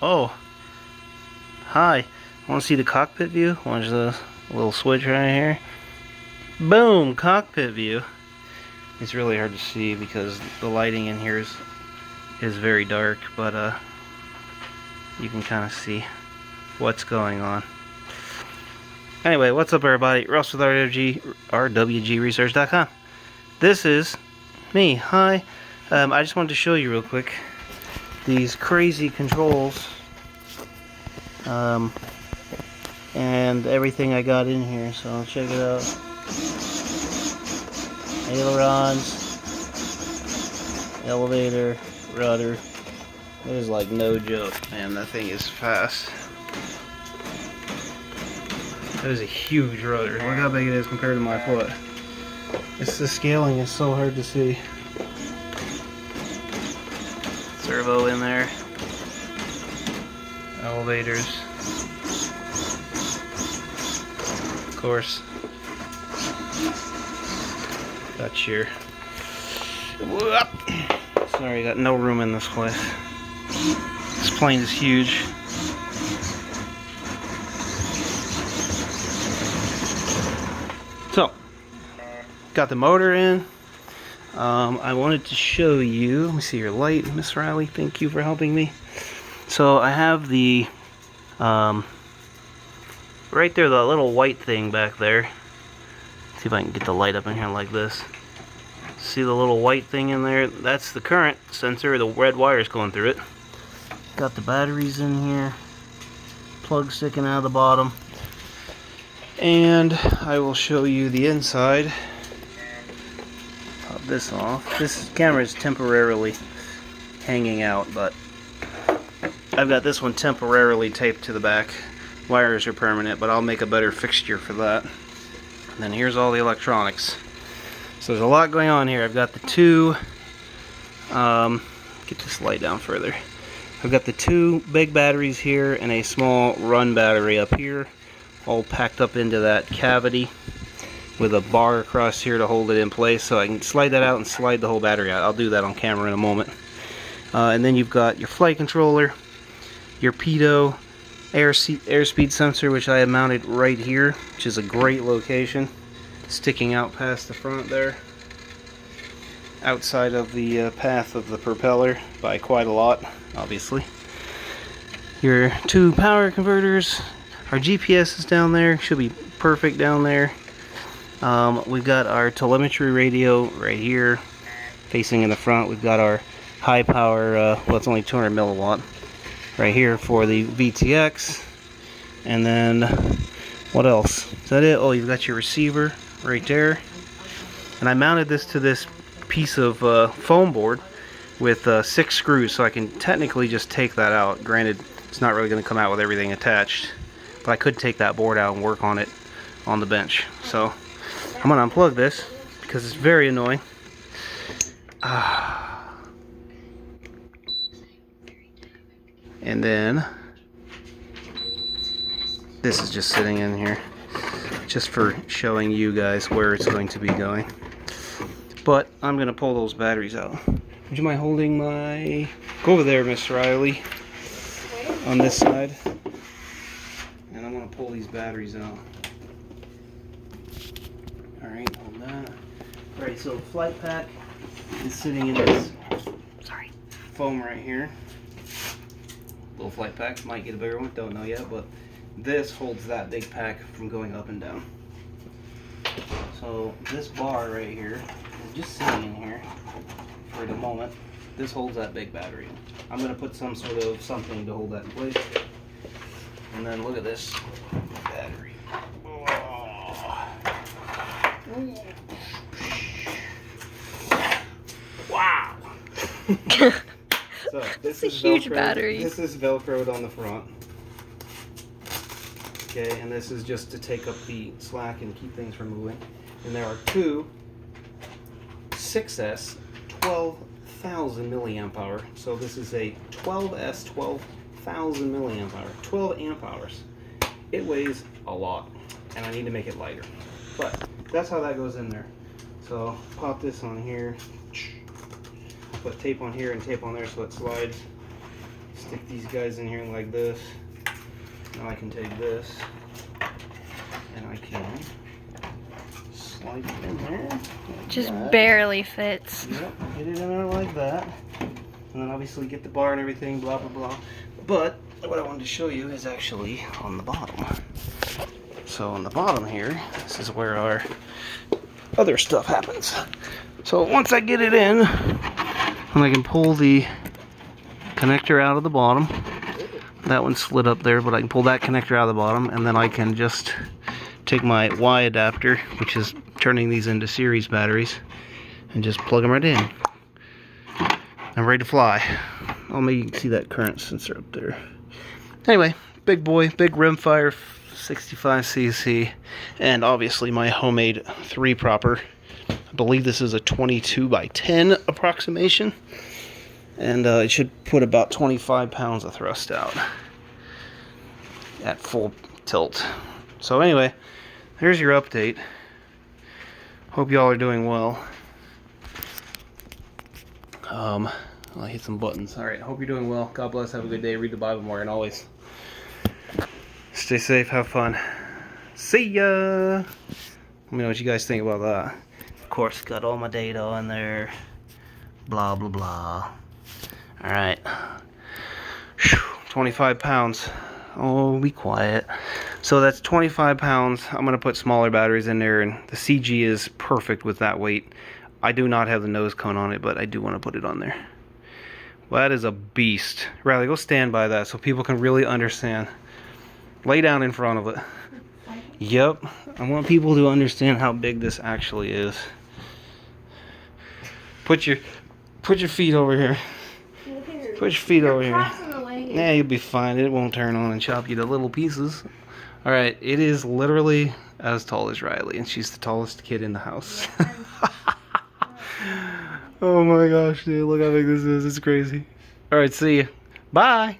Oh, hi. Want to see the cockpit view? Watch the little switch right here. Boom, cockpit view. It's really hard to see because the lighting in here is very dark, but you can kind of see what's going on. Anyway, what's up everybody? Russ with RWGresearch.com. This is me. Hi. I just wanted to show you real quick these crazy controls and everything I got in here, so check it out. Ailerons, elevator, rudder. It is like no joke, man. That thing is fast. That is a huge rudder. Look how big it is compared to my foot. It's the scaling is so hard to see. Servo in there. Elevators. Of course. Got your... Sorry, got no room in this place. This plane is huge. So, got the motor in. I wanted to show you, let me see your light, Miss Riley, thank you for helping me. So I have the, right there, the little white thing back there. See if I can get the light up in here like this. See the little white thing in there? That's the current sensor, the red wires going through it. Got the batteries in here, plug sticking out of the bottom. And I will show you the inside. Pop this off. This camera is temporarily hanging out, but I've got this one temporarily taped to the back. Wires are permanent, but I'll make a better fixture for that. And then here's all the electronics. So there's a lot going on here. I've got the two, get this light down further. I've got the two big batteries here and a small run battery up here, all packed up into that cavity with a bar across here to hold it in place, so I can slide that out and slide the whole battery out. I'll do that on camera in a moment. And then you've got your flight controller, your pitot airspeed sensor, which I have mounted right here, which is a great location, sticking out past the front there, outside of the path of the propeller by quite a lot, obviously. Your two power converters. Our GPS is down there, should be perfect down there. We've got our telemetry radio right here, facing in the front. We've got our high power, well, it's only 200 milliwatt, right here for the VTX. And then, what else? Is that it? Oh, you've got your receiver right there. And I mounted this to this piece of foam board with 6 screws, so I can technically just take that out. Granted, it's not really going to come out with everything attached, but I could take that board out and work on it on the bench. So I'm going to unplug this because it's very annoying. And then this is just sitting in here just for showing you guys where it's going to be going. But I'm going to pull those batteries out. Would you mind holding my... Go over there, Miss Riley, on this side. And I'm going to pull these batteries out. Alright, hold that. Alright, so the flight pack is sitting in this foam right here. Little flight pack, might get a bigger one, don't know yet, but this holds that big pack from going up and down. So this bar right here is just sitting in here for the moment. This holds that big battery. I'm going to put some sort of something to hold that in place. And then look at this battery. Oh. Wow! So this is a huge battery. This is Velcroed on the front. Okay, and this is just to take up the slack and keep things from moving. And there are two 6S 12,000 milliamp hour. So this is a 12S 12,000 milliamp hour, 12 amp hours. It weighs a lot, and I need to make it lighter. But that's how that goes in there. So pop this on here, put tape on here and tape on there so it slides. stick these guys in here like this. Now I can take this and I can slide it in there. Like just that. barely fits. Yep, get it in there like that. And then obviously get the bar and everything, blah, blah, blah. But what I wanted to show you is actually on the bottom. So on the bottom here, this is where our other stuff happens. So once I get it in, and I can pull the connector out of the bottom. That one slid up there, but I can pull that connector out of the bottom, and then I can just take my Y adapter, which is turning these into series batteries, and just plug them right in. I'm ready to fly. Oh, maybe you can see that current sensor up there. Anyway, big boy, big Rimfire 65cc, and obviously my homemade 3 propper. I believe this is a 22 by 10 approximation, and it should put about 25 pounds of thrust out at full tilt. So anyway, here's your update. Hope y'all are doing well. I'll hit some buttons. Alright, hope you're doing well. God bless, have a good day, read the Bible more, and always stay safe, have fun. See ya! Let me know what you guys think about that. Of course, got all my data on there. Blah, blah, blah. Alright. 25 pounds. Oh, be quiet. So that's 25 pounds. I'm going to put smaller batteries in there, and the CG is perfect with that weight. I do not have the nose cone on it, but I do want to put it on there. Well, that is a beast. Riley, go stand by that so people can really understand. Lay down in front of it. Yep. I want people to understand how big this actually is. Put your feet over here. Put your feet over here. Yeah, you'll be fine. It won't turn on and chop you to little pieces. Alright, it is literally as tall as Riley, and she's the tallest kid in the house. Oh my gosh, dude, look how big this is. It's crazy. Alright, see ya. Bye.